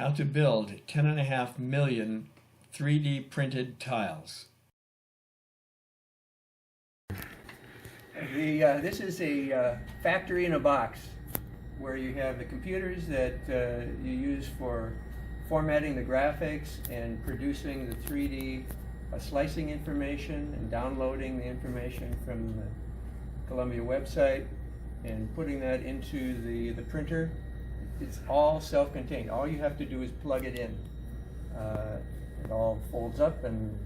How to build 10.5 million 3D printed tiles. This is a factory in a box where you have the computers that you use for formatting the graphics and producing the 3D slicing information and downloading the information from the Columbia website and putting that into the printer. It's all self-contained. All you have to do is plug it in. It all folds up and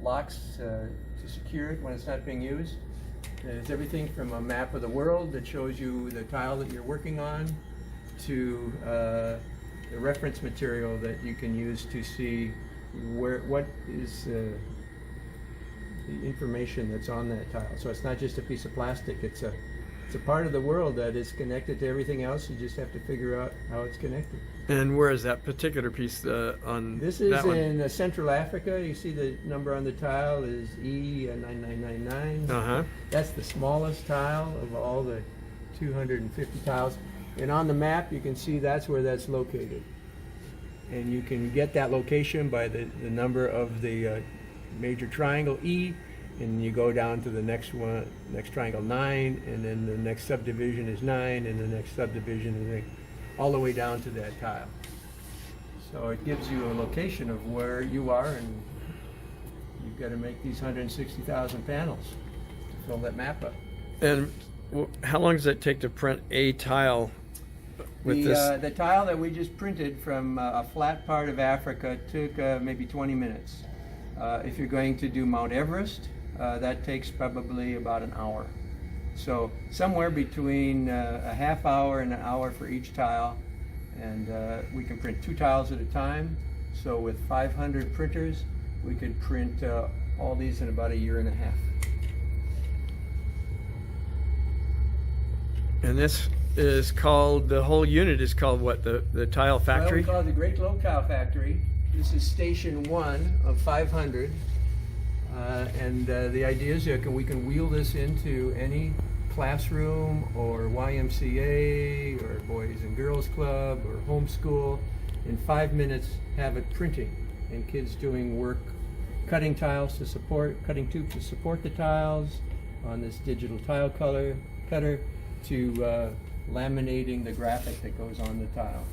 locks to secure it when it's not being used. There's everything from a map of the world that shows you the tile that you're working on to the reference material that you can use to see what is the information that's on that tile. So it's not just a piece of plastic, it's a part of the world that is connected to everything else. You just have to figure out how it's connected. And where is that particular piece on this is that one? In Central Africa. You see the number on the tile is E9999. That's the smallest tile of all the 250 tiles. And on the map you can see that's where that's located. And you can get that location by the number of the major triangle E, and you go down to the next one, next triangle 9, and then the next subdivision is 9, and the next subdivision is 8, all the way down to that tile. So it gives you a location of where you are, and you've got to make these 160,000 panels to fill that map up. And how long does it take to print a tile with this? The tile that we just printed from a flat part of Africa took maybe 20 minutes. If you're going to do Mount Everest, that takes probably about an hour. So somewhere between a half hour and an hour for each tile, and we can print 2 tiles at a time. So with 500 printers, we could print all these in about a year and a half. And this is called, the whole unit is called what, the TileFactory? Well, we call it the Great Globe Tile Factory. This is station 1 of 500. And the idea is we can wheel this into any classroom or YMCA or Boys and Girls Club or homeschool. In 5 minutes, have it printing, and kids doing work, cutting tiles to support, cutting tubes to support the tiles on this digital tile cutter, to laminating the graphic that goes on the tile.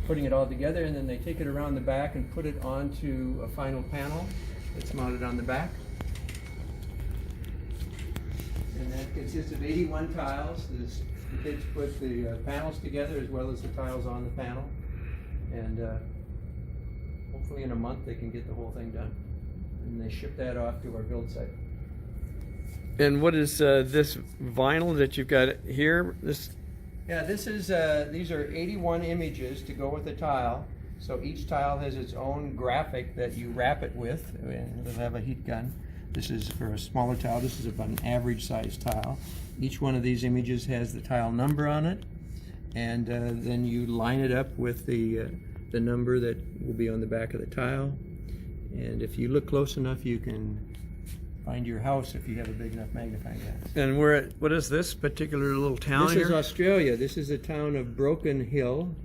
Putting it all together, and then they take it around the back and put it onto a final panel that's mounted on the back. And that consists of 81 tiles. The kids put the panels together as well as the tiles on the panel. And hopefully in a month they can get the whole thing done. And they ship that off to our build site. And what is this vinyl that you've got here? Yeah, this is these are 81 images to go with the tile. So each tile has its own graphic that you wrap it with, and it'll have a heat gun. This is for a smaller tile. This is about an average size tile. Each one of these images has the tile number on it, and then you line it up with the number that will be on the back of the tile. And if you look close enough, you can find your house if you have a big enough magnifying glass. And what is this particular little town here? This is Australia. This is the town of Broken Hill,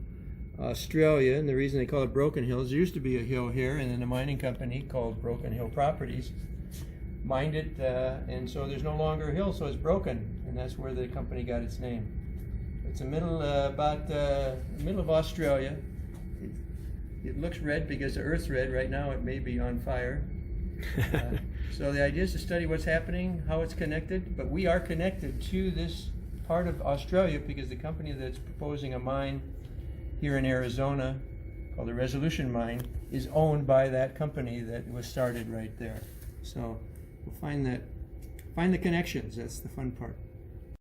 Australia, and the reason they call it Broken Hill is there used to be a hill here, and then a mining company called Broken Hill Properties mined it, and so there's no longer a hill, so it's broken, and that's where the company got its name. It's the middle, about the middle of Australia. It looks red because the Earth's red. Right now it may be on fire. So the idea is to study what's happening, how it's connected, but we are connected to this part of Australia because the company that's proposing a mine here in Arizona, called the Resolution Mine, is owned by that company that was started right there. So we'll find the connections. That's the fun part.